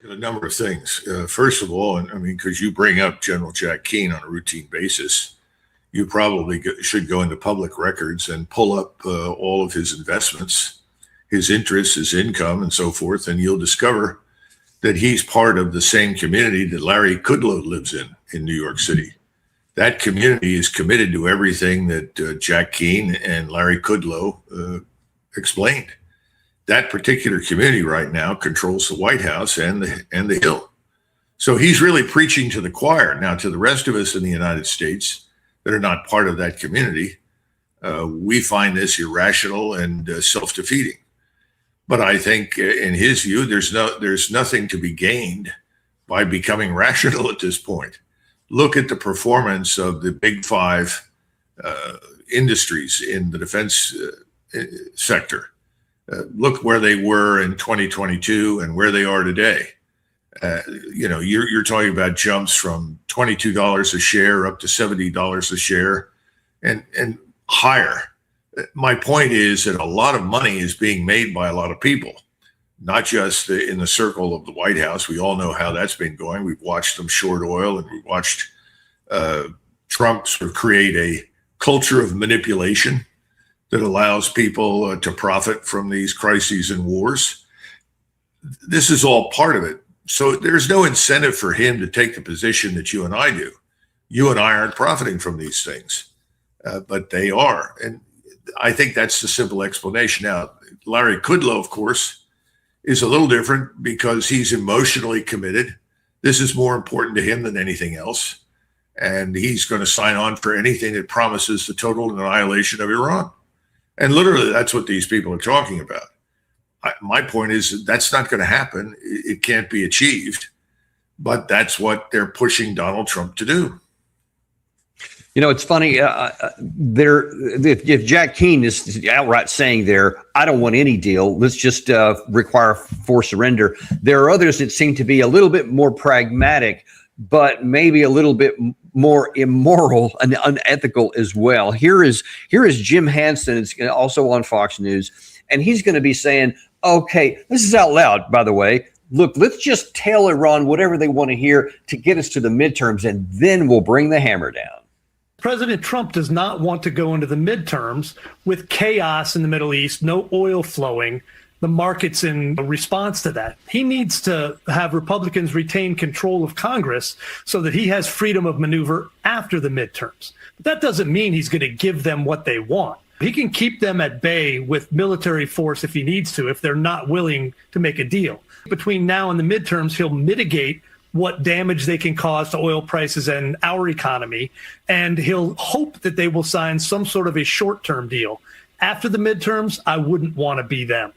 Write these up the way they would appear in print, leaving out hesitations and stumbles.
A number of things. First of all, and I mean, because you bring up General Jack Keane on a routine basis, you probably should go into public records and pull up all of his investments, his interests, his income, and so forth, and you'll discover that he's part of the same community that Larry Kudlow lives in New York City. That community is committed to everything that Jack Keane and Larry Kudlow explained. That particular community right now controls the White House and the Hill. So he's really preaching to the choir. Now, to the rest of us in the United States that are not part of that community, we find this irrational and self-defeating. But I think in his view, there's nothing to be gained by becoming rational at this point. Look at the performance of the big five industries in the defense sector. Look where they were in 2022 and where they are today. You're talking about jumps from $22 a share up to $70 a share and higher. My point is that a lot of money is being made by a lot of people, not just in the circle of the White House. We all know how that's been going. We've watched them short oil, and we've watched Trump sort of create a culture of manipulation that allows people to profit from these crises and wars. This is all part of it. So there's no incentive for him to take the position that you and I do. You and I aren't profiting from these things, but they are. And I think that's the simple explanation. Now, Larry Kudlow, of course, is a little different because he's emotionally committed. This is more important to him than anything else. And he's going to sign on for anything that promises the total annihilation of Iran. And literally, that's what these people are talking about. My point is that's not going to happen. It can't be achieved. But that's what they're pushing Donald Trump to do. You know, it's funny. If Jack Keane is outright saying there, I don't want any deal, let's just require forced surrender. There are others that seem to be a little bit more pragmatic, but maybe a little bit more immoral and unethical as well. Here is Jim Hansen. It's also on Fox News, and he's going to be saying, okay, this is out loud, by the way. Look, let's just tell Iran whatever they want to hear to get us to the midterms, and then we'll bring the hammer down. President Trump does not want to go into the midterms with chaos in the Middle East, no oil flowing, the markets in response to that. He needs to have Republicans retain control of Congress so that he has freedom of maneuver after the midterms. But that doesn't mean he's going to give them what they want. He can keep them at bay with military force if he needs to, if they're not willing to make a deal. Between now and the midterms, he'll mitigate what damage they can cause to oil prices and our economy, and he'll hope that they will sign some sort of a short-term deal. After the midterms, I wouldn't want to be them.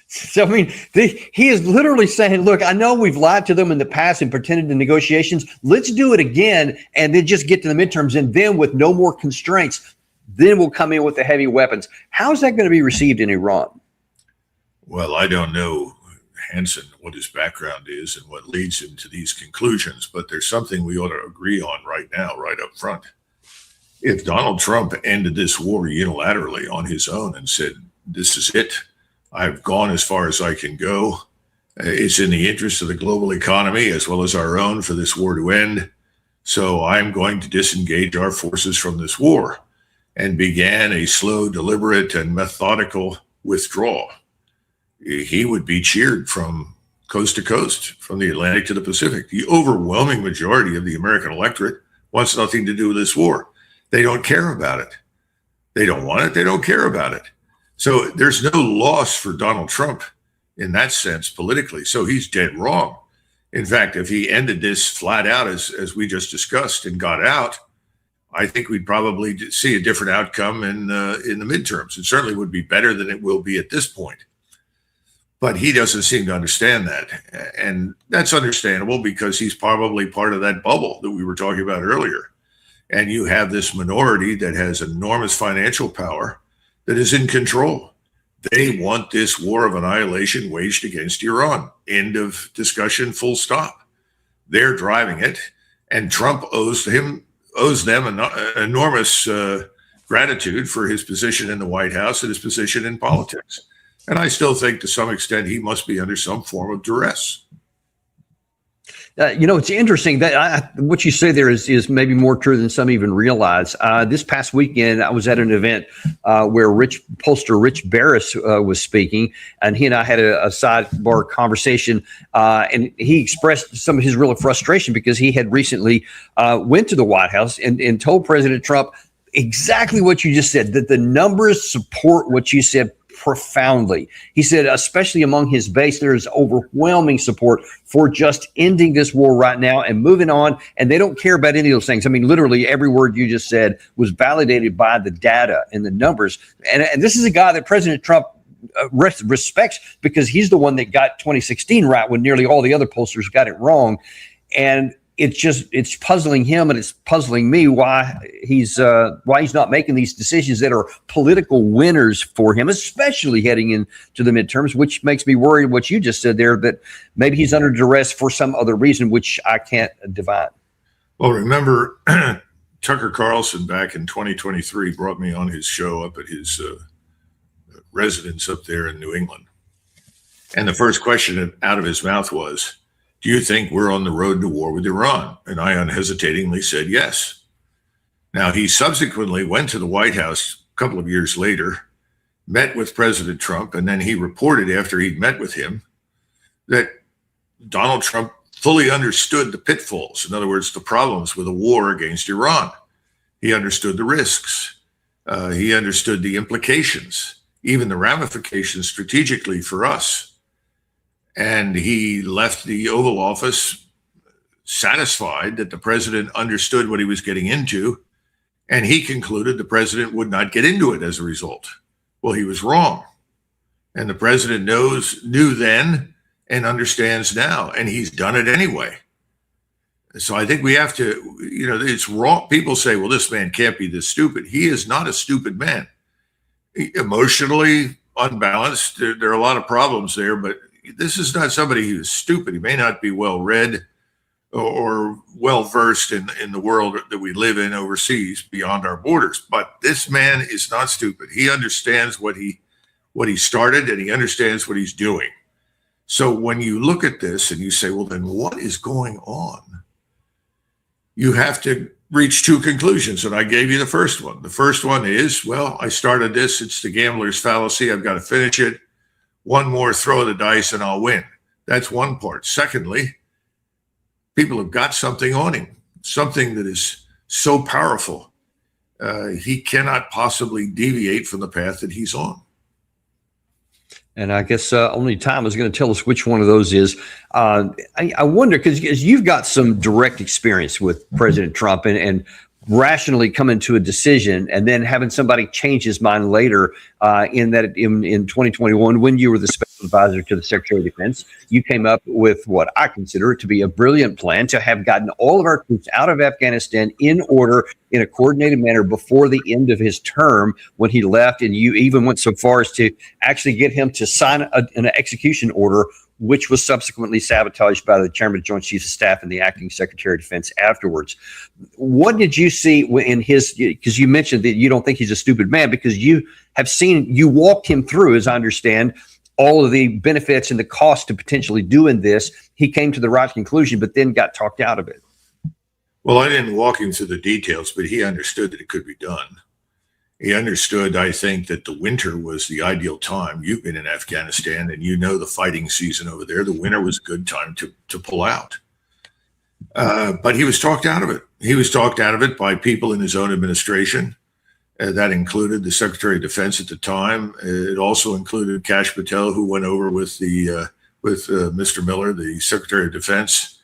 So, I mean, he is literally saying, look, I know we've lied to them in the past and pretended in negotiations. Let's do it again and then just get to the midterms, and then with no more constraints, then we'll come in with the heavy weapons. How's that going to be received in Iran? Well, I don't know Hansen, what his background is and what leads him to these conclusions, but there's something we ought to agree on right now, right up front. If Donald Trump ended this war unilaterally on his own and said, this is it, I've gone as far as I can go, it's in the interest of the global economy as well as our own for this war to end, so I'm going to disengage our forces from this war, and began a slow, deliberate, and methodical withdrawal, he would be cheered from coast to coast, from the Atlantic to the Pacific. The overwhelming majority of the American electorate wants nothing to do with this war. They don't care about it. They don't want it. They don't care about it. So there's no loss for Donald Trump in that sense politically. So he's dead wrong. In fact, if he ended this flat out, as we just discussed, and got out, I think we'd probably see a different outcome in the midterms. It certainly would be better than it will be at this point. But he doesn't seem to understand that. And that's understandable because he's probably part of that bubble that we were talking about earlier. And you have this minority that has enormous financial power that is in control. They want this war of annihilation waged against Iran. End of discussion, full stop. They're driving it. And Trump owes them enormous gratitude for his position in the White House and his position in politics. And I still think to some extent he must be under some form of duress. It's interesting that what you say there is maybe more true than some even realize. This past weekend, I was at an event where pollster Rich Barris was speaking, and he and I had a sidebar conversation, and he expressed some of his real frustration because he had recently went to the White House and told President Trump exactly what you just said, that the numbers support what you said profoundly. He said, especially among his base, there is overwhelming support for just ending this war right now and moving on. And they don't care about any of those things. I mean, literally every word you just said was validated by the data and the numbers. And this is a guy that President Trump respects because he's the one that got 2016 right when nearly all the other pollsters got it wrong. And it's puzzling him, and it's puzzling me why he's not making these decisions that are political winners for him, especially heading into the midterms, which makes me worried what you just said there, that maybe he's under duress for some other reason, which I can't divine. Well, remember, Tucker Carlson back in 2023 brought me on his show up at his residence up there in New England. And the first question out of his mouth was, do you think we're on the road to war with Iran? And I unhesitatingly said yes. Now, he subsequently went to the White House a couple of years later, met with President Trump, and then he reported after he'd met with him that Donald Trump fully understood the pitfalls. In other words, the problems with a war against Iran. He understood the risks. He understood the implications, even the ramifications strategically for us. And he left the Oval Office satisfied that the president understood what he was getting into, and he concluded the president would not get into it as a result. Well, he was wrong. And the president knew then and understands now, and he's done it anyway. So I think we have to, it's wrong. People say, well, this man can't be this stupid. He is not a stupid man. Emotionally unbalanced, there are a lot of problems there, but this is not somebody who is stupid. He may not be well read or well versed in the world that we live in overseas beyond our borders. But this man is not stupid. He understands what he started, and he understands what he's doing. So when you look at this and you say, well, then what is going on? You have to reach two conclusions. And I gave you the first one. The first one is, well, I started this. It's the gambler's fallacy. I've got to finish it. One more throw of the dice and I'll win. That's one part. Secondly, people have got something on him, something that is so powerful. He cannot possibly deviate from the path that he's on. And I guess only time is going to tell us which one of those is. I wonder, because you've got some direct experience with President Trump and rationally coming to a decision and then having somebody change his mind later in 2021, when you were the special advisor to the Secretary of Defense, you came up with what I consider to be a brilliant plan to have gotten all of our troops out of Afghanistan in order in a coordinated manner before the end of his term when he left. And you even went so far as to actually get him to sign an execution order, which was subsequently sabotaged by the Chairman of Joint Chiefs of Staff and the Acting Secretary of Defense afterwards. What did you see in his, because you mentioned that you don't think he's a stupid man, because you walked him through, as I understand, all of the benefits and the cost to potentially doing this. He came to the right conclusion, but then got talked out of it. Well, I didn't walk him through the details, but he understood that it could be done. He understood, I think, that the winter was the ideal time. You've been in Afghanistan and you know the fighting season over there. The winter was a good time to pull out. But he was talked out of it. He was talked out of it by people in his own administration. That included the Secretary of Defense at the time. It also included Kash Patel, who went over with Mr. Miller, the Secretary of Defense.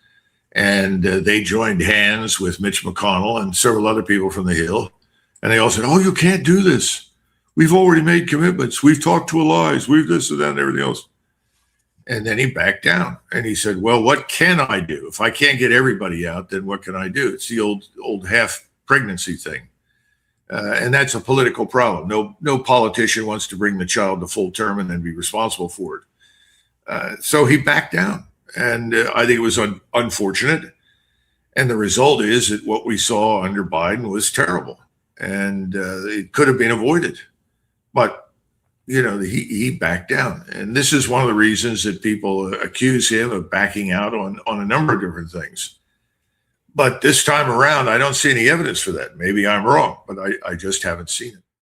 And they joined hands with Mitch McConnell and several other people from the Hill. And they all said, oh, you can't do this. We've already made commitments. We've talked to allies. We've this and that and everything else. And then he backed down and he said, well, what can I do? If I can't get everybody out, then what can I do? It's the old half pregnancy thing. And that's a political problem. No politician wants to bring the child to full term and then be responsible for it. So he backed down. And I think it was unfortunate. And the result is that what we saw under Biden was terrible. And it could have been avoided. But he backed down. And this is one of the reasons that people accuse him of backing out on a number of different things. But this time around, I don't see any evidence for that. Maybe I'm wrong, but I just haven't seen it.